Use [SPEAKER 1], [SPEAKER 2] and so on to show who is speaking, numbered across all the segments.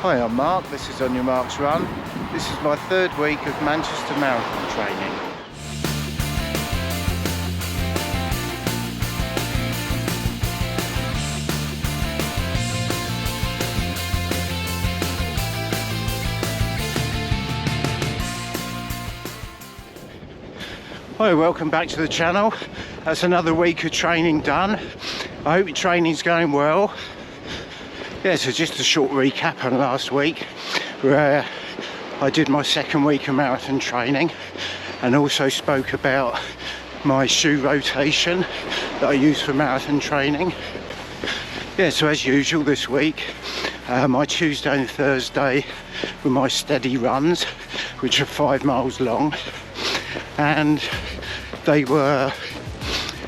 [SPEAKER 1] Hi, I'm Mark. This is On Your Marks Run. This is my third week of Manchester Marathon training. Hi, welcome back to the channel. That's another week of training done. I hope your training's going well. Yeah, so just a short recap on last week where I did my second week of marathon training and also spoke about my shoe rotation that I use for marathon training. Yeah, so as usual this week, my Tuesday and Thursday were my steady runs, which are 5 miles long, and they were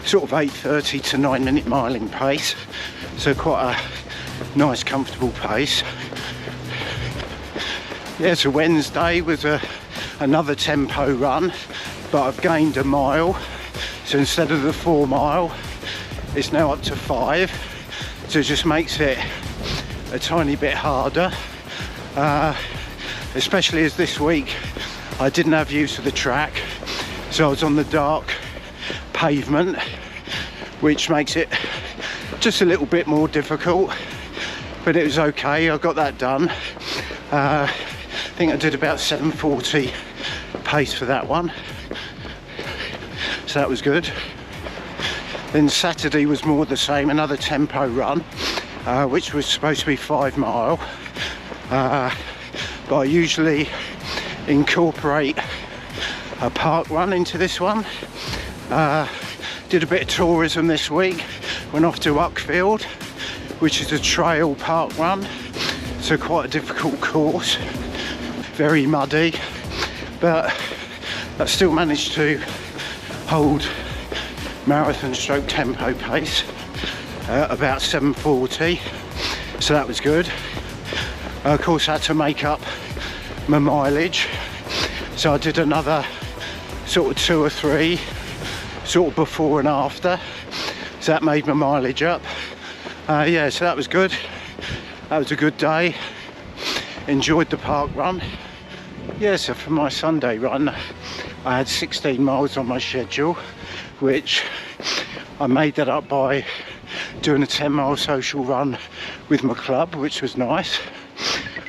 [SPEAKER 1] sort of 8:30 to 9-minute miling pace, so quite a nice comfortable pace. Yeah, so Wednesday was another tempo run, but I've gained a mile, so instead of the 4 mile it's now up to 5, so it just makes it a tiny bit harder, especially as this week I didn't have use of the track, so I was on the dark pavement, which makes it just a little bit more difficult, but it was okay. I got that done. I think I did about 7:40 pace for that one, so that was good. Then Saturday was more the same, another tempo run, which was supposed to be 5 mile, but I usually incorporate a park run into this one. Did a bit of tourism this week, went off to Uckfield, which is a trail park run, so quite a difficult course, very muddy, but I still managed to hold marathon stroke tempo pace about 7:40, so that was good. Of course I had to make up my mileage, so I did another sort of 2 or 3 sort of before and after, so that made my mileage up. Yeah, so that was good. That was a good day. Enjoyed the park run. Yeah, so for my Sunday run I had 16 miles on my schedule, which I made that up by doing a 10-mile social run with my club, which was nice.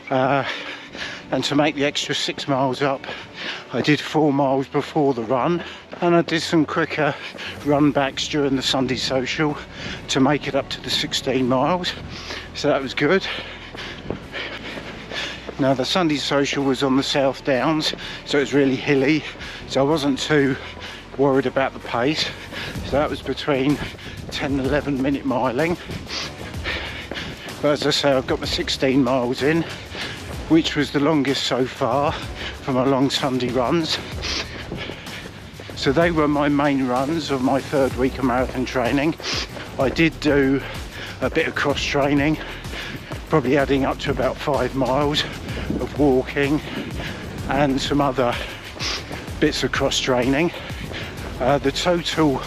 [SPEAKER 1] And to make the extra 6 miles up, I did 4 miles before the run, and I did some quicker run backs during the Sunday social to make it up to the 16 miles, so that was good. Now the Sunday social was on the South Downs, so it was really hilly, so I wasn't too worried about the pace, so that was between 10 and 11 minute miling. But as I say, I've got my 16 miles in, which was the longest so far for my long Sunday runs. So they were my main runs of my third week of marathon training. I did do a bit of cross training, probably adding up to about 5 miles of walking and some other bits of cross training. The total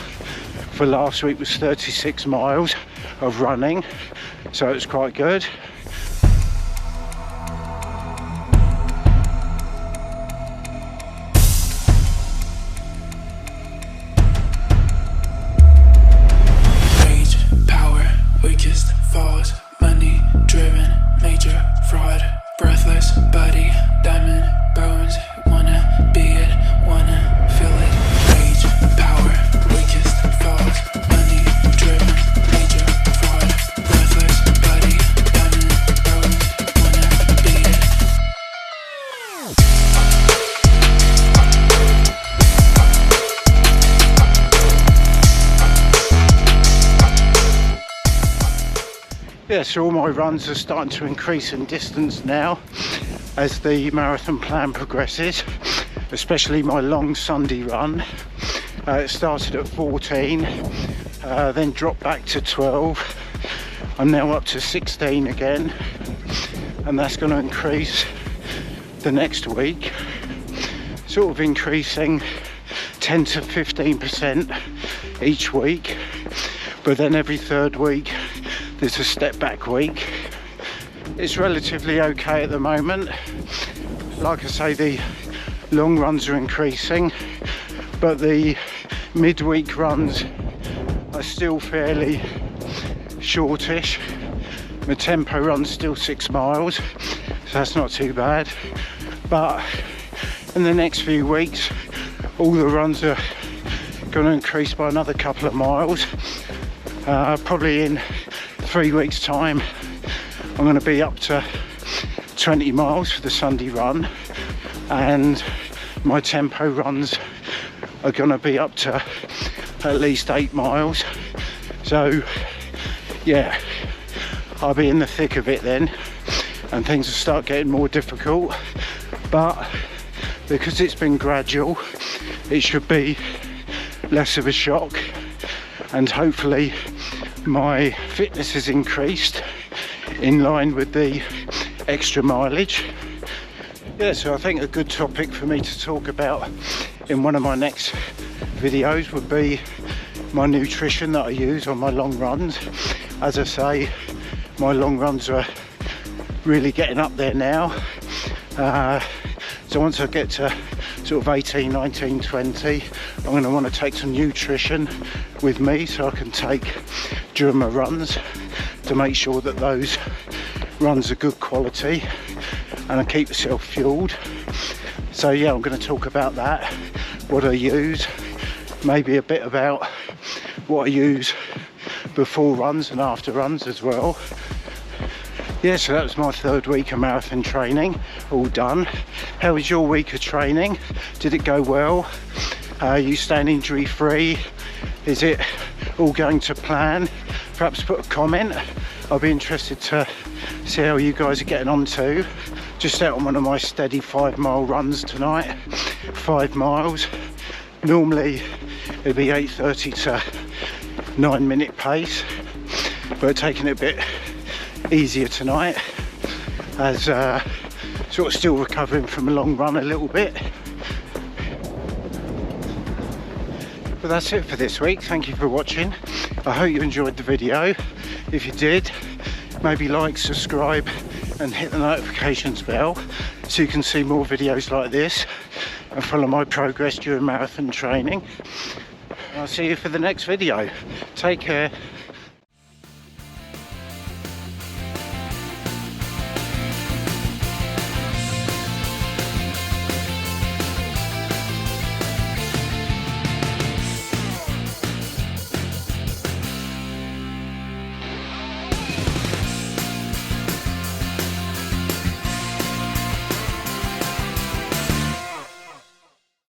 [SPEAKER 1] for last week was 36 miles of running, so it was quite good. Yeah, so all my runs are starting to increase in distance now as the marathon plan progresses, especially my long Sunday run. It started at 14, then dropped back to 12. I'm now up to 16 again, and that's going to increase the next week, sort of increasing 10 to 15% each week, but then every third week there's a step back week, it's relatively okay at the moment. Like I say, the long runs are increasing, but the midweek runs are still fairly shortish. My tempo run's still 6 miles, so that's not too bad. But in the next few weeks, all the runs are going to increase by another couple of miles. Probably in 3 weeks' time, I'm going to be up to 20 miles for the Sunday run, and my tempo runs are going to be up to at least 8 miles. So yeah, I'll be in the thick of it then, and things will start getting more difficult. But because it's been gradual, it should be less of a shock, and hopefully my fitness has increased in line with the extra mileage. Yeah, so I think a good topic for me to talk about in one of my next videos would be my nutrition that I use on my long runs. As I say, my long runs are really getting up there now. So once I get to sort of 18, 19, 20, I'm going to want to take some nutrition with me so I can take during my runs to make sure that those runs are good quality and I keep myself fueled. So yeah, I'm going to talk about that, what I use, maybe a bit about what I use before runs and after runs as well. Yeah, so that was my 3rd week of marathon training, all done. How was your week of training? Did it go well? Are you staying injury free? Is it all going to plan? Perhaps put a comment. I'll be interested to see how you guys are getting on too. Just out on one of my steady 5-mile runs tonight. 5 miles. Normally it'd be 8:30 to 9-minute pace, but taking it a bit easier tonight as sort of still recovering from a long run a little bit. But that's it for this week. Thank you for watching. I hope you enjoyed the video. If you did, maybe like, subscribe and hit the notifications bell so you can see more videos like this and follow my progress during marathon training. I'll see you for the next video. Take care.